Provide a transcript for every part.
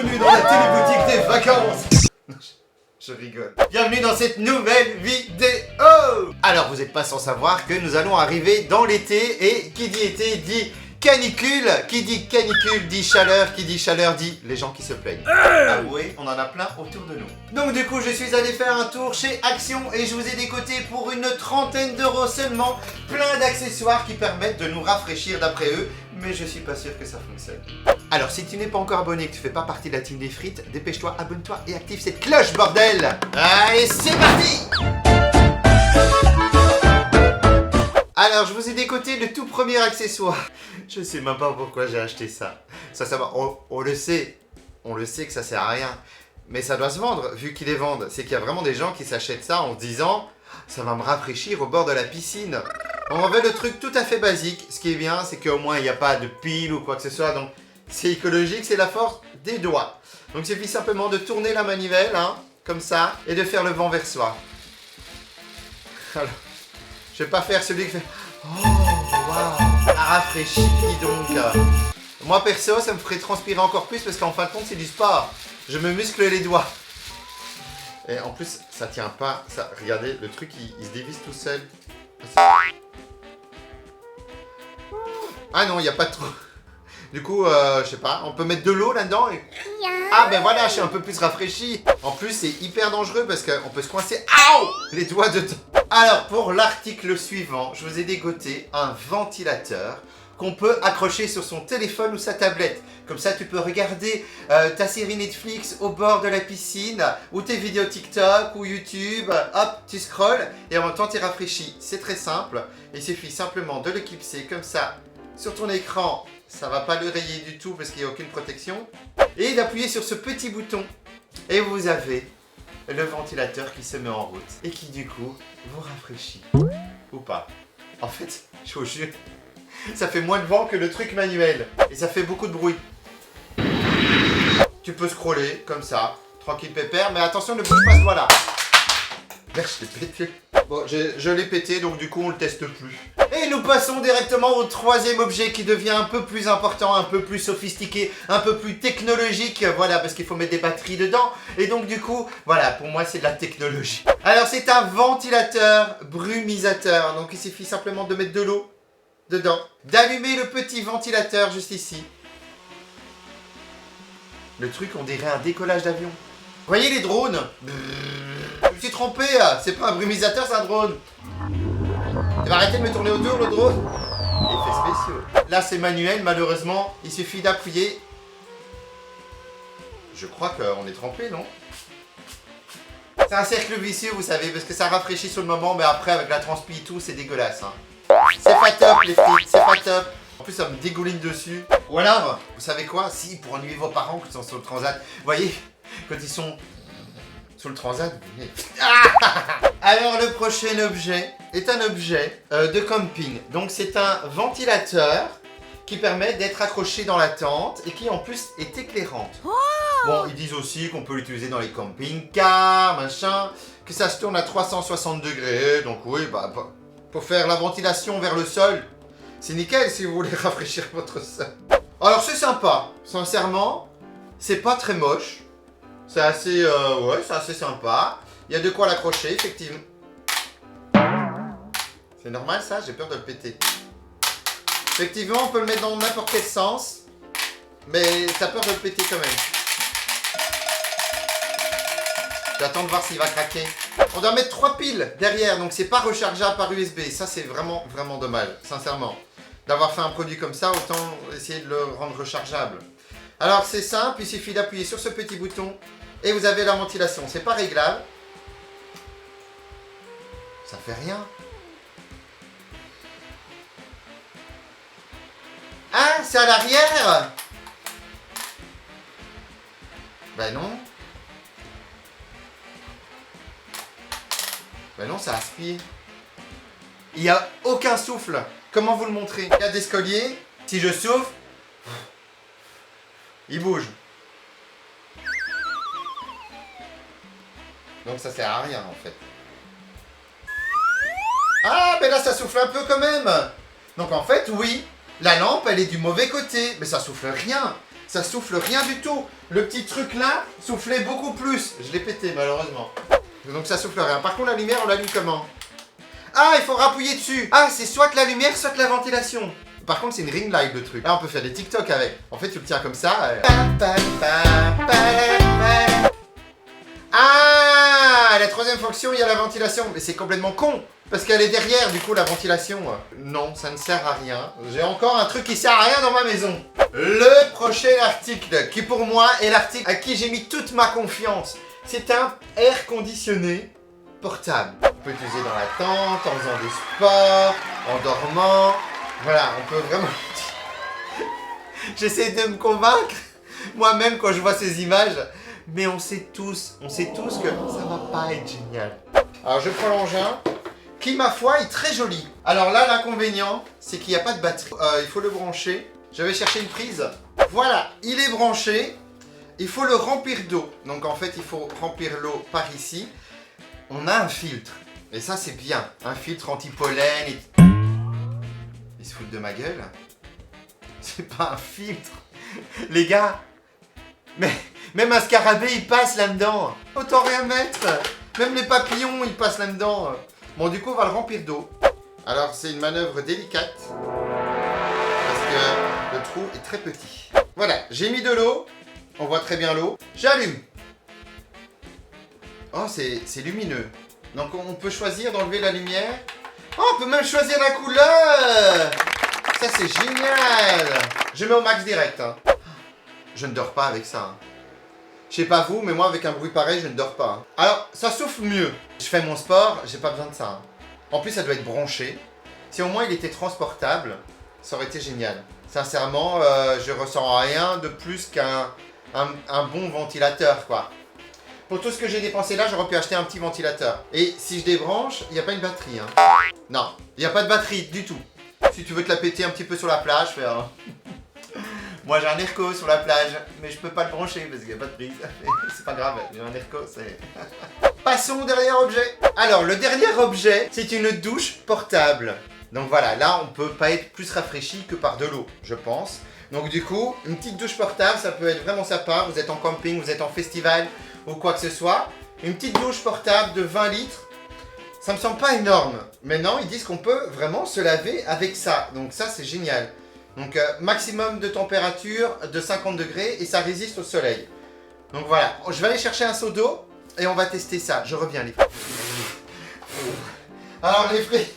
bienvenue dans la téléboutique des vacances. Je rigole. Bienvenue dans cette nouvelle vidéo. Alors vous n'êtes pas sans savoir que nous allons arriver dans l'été et qui dit été dit canicule. Qui dit canicule dit chaleur, qui dit chaleur dit les gens qui se plaignent. Avouez, on en a plein autour de nous. Donc du coup je suis allé faire un tour chez Action et je vous ai décoté pour une 30aine d'euros seulement plein d'accessoires qui permettent de nous rafraîchir d'après eux. Mais je suis pas sûr que ça fonctionne. Alors si tu n'es pas encore abonné, que tu fais pas partie de la team des frites, dépêche-toi, abonne-toi et active cette cloche bordel. Allez c'est parti. Alors je vous ai décoté le tout premier accessoire. Je sais même pas pourquoi j'ai acheté ça. Ça va, on le sait que ça sert à rien. Mais ça doit se vendre, vu qu'ils les vendent. C'est qu'il y a vraiment des gens qui s'achètent ça en se disant ça va me rafraîchir au bord de la piscine. On veut le truc tout à fait basique. Ce qui est bien, c'est qu'au moins il n'y a pas de pile ou quoi que ce soit. Donc c'est écologique, c'est la force des doigts. Donc il suffit simplement de tourner la manivelle, hein, comme ça, et de faire le vent vers soi. Alors, je vais pas faire celui qui fait oh waouh, rafraîchi donc. Moi perso, ça me ferait transpirer encore plus parce qu'en fin de compte, c'est du sport. Je me muscle les doigts. Et en plus, ça tient pas. Ça, regardez, le truc, il se dévisse tout seul. Ah non, il n'y a pas trop. Du coup, je sais pas, on peut mettre de l'eau là-dedans et... Ah ben voilà, je suis un peu plus rafraîchi. En plus, c'est hyper dangereux parce qu'on peut se coincer les doigts dedans. Alors, pour l'article suivant, je vous ai dégoté un ventilateur qu'on peut accrocher sur son téléphone ou sa tablette. Comme ça, tu peux regarder ta série Netflix au bord de la piscine, ou tes vidéos TikTok ou YouTube. Hop, tu scrolles et en même temps, tu es rafraîchi. C'est très simple. Il suffit simplement de le clipser comme ça sur ton écran. Ça va pas le rayer du tout parce qu'il n'y a aucune protection. Et d'appuyer sur ce petit bouton. Et vous avez le ventilateur qui se met en route. Et qui du coup vous rafraîchit. Ou pas. En fait, je vous jure, ça fait moins de vent que le truc manuel. Et ça fait beaucoup de bruit. Tu peux scroller comme ça. Tranquille pépère. Mais attention, ne bouge pas ce doigt-là. Merde, je l'ai pété. Bon, je l'ai pété, donc du coup, on le teste plus. Et nous passons directement au troisième objet qui devient un peu plus important, un peu plus sophistiqué, un peu plus technologique. Voilà, parce qu'il faut mettre des batteries dedans. Et donc du coup, voilà, pour moi, c'est de la technologie. Alors, c'est un ventilateur brumisateur. Donc, il suffit simplement de mettre de l'eau dedans. D'allumer le petit ventilateur juste ici. Le truc, on dirait un décollage d'avion. Vous voyez les drones? Je me suis trompé, c'est pas un brumisateur, c'est un drone. Il va arrêter de me tourner autour, le drone. Effets spéciaux. Là, c'est manuel, malheureusement. Il suffit d'appuyer. Je crois qu'on est trempé, non? C'est un cercle vicieux, vous savez, parce que ça rafraîchit sur le moment, mais après, avec la transpi et tout, c'est dégueulasse. Hein. C'est pas top, les frites, c'est pas top. En plus, ça me dégouline dessus. Ou alors, vous savez quoi? Si, pour ennuyer vos parents qui sont sur le transat, vous voyez, quand ils sont sur le transat, vous venez... Alors, le prochain objet est un objet de camping. Donc, c'est un ventilateur qui permet d'être accroché dans la tente et qui, en plus, est éclairante. Bon, ils disent aussi qu'on peut l'utiliser dans les camping-cars, machin, que ça se tourne à 360 degrés. Donc, oui, bah, pour faire la ventilation vers le sol, c'est nickel si vous voulez rafraîchir votre sol. Alors, c'est sympa. Sincèrement, c'est pas très moche. C'est assez, ouais, c'est assez sympa. Il y a de quoi l'accrocher, effectivement. C'est normal ça? J'ai peur de le péter. Effectivement, on peut le mettre dans n'importe quel sens. Mais t'as peur de le péter quand même. J'attends de voir s'il va craquer. On doit mettre 3 piles derrière, donc c'est pas rechargeable par USB. Ça, c'est vraiment, vraiment dommage, sincèrement. D'avoir fait un produit comme ça, autant essayer de le rendre rechargeable. Alors, c'est simple, il suffit d'appuyer sur ce petit bouton et vous avez la ventilation. C'est pas réglable. Ça fait rien. Ah, c'est à l'arrière? Ben non. Ben non, ça aspire. Il n'y a aucun souffle. Comment vous le montrer? Il y a des escaliers. Si je souffle, il bouge. Donc ça sert à rien en fait. Ah, mais là ça souffle un peu quand même. Donc en fait, oui, la lampe elle est du mauvais côté. Mais ça souffle rien. Ça souffle rien du tout. Le petit truc là soufflait beaucoup plus. Je l'ai pété malheureusement. Donc ça souffle rien. Par contre la lumière on l'allume comment? Ah, il faut rappuyer dessus. Ah, c'est soit la lumière, soit la ventilation. Par contre c'est une ring light le truc. Là on peut faire des TikTok avec. En fait tu le tiens comme ça. Ah, la troisième fonction il y a la ventilation. Mais c'est complètement con. Parce qu'elle est derrière, du coup, la ventilation. Non, ça ne sert à rien. J'ai encore un truc qui sert à rien dans ma maison. Le prochain article, qui pour moi est l'article à qui j'ai mis toute ma confiance. C'est un air conditionné portable. On peut l'utiliser dans la tente, en faisant du sport, en dormant. Voilà, on peut vraiment... J'essaie de me convaincre, moi-même, quand je vois ces images. Mais on sait tous que ça va pas être génial. Alors, je prends l'engin. Qui, ma foi, est très joli. Alors là, l'inconvénient, c'est qu'il n'y a pas de batterie. Il faut le brancher. Je vais chercher une prise. Voilà, il est branché. Il faut le remplir d'eau. Donc en fait, il faut remplir l'eau par ici. On a un filtre. Et ça, c'est bien. Un filtre anti-pollen. Ils se foutent de ma gueule. C'est pas un filtre. Les gars, mais même un scarabée, il passe là-dedans. Autant rien mettre. Même les papillons, ils passent là-dedans. Bon, du coup, on va le remplir d'eau. Alors, c'est une manœuvre délicate. Parce que le trou est très petit. Voilà, j'ai mis de l'eau. On voit très bien l'eau. J'allume. Oh, c'est lumineux. Donc, on peut choisir d'enlever la lumière. Oh, on peut même choisir la couleur. Ça, c'est génial. Je mets au max direct. Hein. Je ne dors pas avec ça. Hein. Je sais pas vous, mais moi avec un bruit pareil, je ne dors pas. Hein. Alors, ça souffle mieux. Je fais mon sport, j'ai pas besoin de ça. Hein. En plus, ça doit être branché. Si au moins il était transportable, ça aurait été génial. Sincèrement, je ressens rien de plus qu'un bon ventilateur, quoi. Pour tout ce que j'ai dépensé là, j'aurais pu acheter un petit ventilateur. Et si je débranche, il n'y a pas une batterie. Hein. Non, il n'y a pas de batterie du tout. Si tu veux te la péter un petit peu sur la plage, fais un... Moi j'ai un Airco sur la plage, mais je peux pas le brancher parce qu'il n'y a pas de prise. C'est pas grave, j'ai un Airco, c'est... Passons au dernier objet. Alors le dernier objet, c'est une douche portable. Donc voilà, là on peut pas être plus rafraîchi que par de l'eau, je pense. Donc du coup, une petite douche portable, ça peut être vraiment sympa. Vous êtes en camping, vous êtes en festival ou quoi que ce soit. Une petite douche portable de 20 litres. Ça me semble pas énorme. Mais non, ils disent qu'on peut vraiment se laver avec ça. Donc ça c'est génial. Donc maximum de température de 50 degrés et ça résiste au soleil. Donc voilà, je vais aller chercher un seau d'eau et on va tester ça. Je reviens les filles. Alors les filles,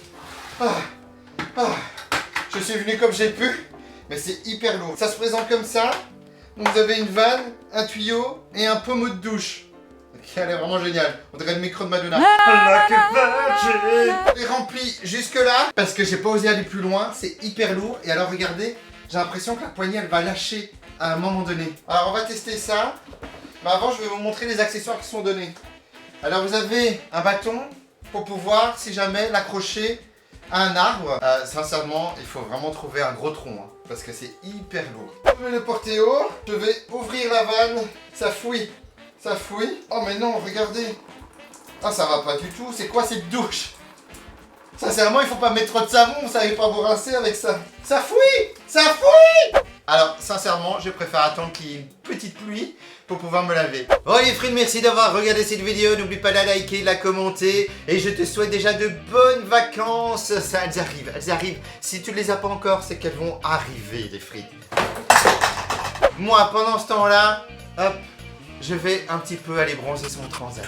je suis venu comme j'ai pu, mais c'est hyper lourd. Ça se présente comme ça. Donc vous avez une vanne, un tuyau et un pommeau de douche. Qui a l'air vraiment génial. On dirait le micro de Madonna. Il est rempli jusque là parce que j'ai pas osé aller plus loin. C'est hyper lourd. Et alors regardez, j'ai l'impression que la poignée elle va lâcher à un moment donné. Alors on va tester ça. Mais avant je vais vous montrer les accessoires qui sont donnés. Alors vous avez un bâton pour pouvoir, si jamais, l'accrocher à un arbre. Sincèrement, il faut vraiment trouver un gros tronc. Hein, parce que c'est hyper lourd. Je vais le porter haut. Je vais ouvrir la vanne. Ça fouille. Ça fouille. Oh mais non, regardez. Ah ça va pas du tout. C'est quoi cette douche? Sincèrement, il faut pas mettre trop de savon. Vous savez pas vous rincer avec ça. Ça fouille. Ça fouille. Alors sincèrement, je préfère attendre qu'il y ait une petite pluie pour pouvoir me laver. Bon les friends, merci d'avoir regardé cette vidéo. N'oublie pas de la liker, de la commenter. Et je te souhaite déjà de bonnes vacances. Ça, elles arrivent, elles arrivent. Si tu ne les as pas encore, c'est qu'elles vont arriver les frites. Moi, pendant ce temps-là, hop, je vais un petit peu aller bronzer sur mon transat.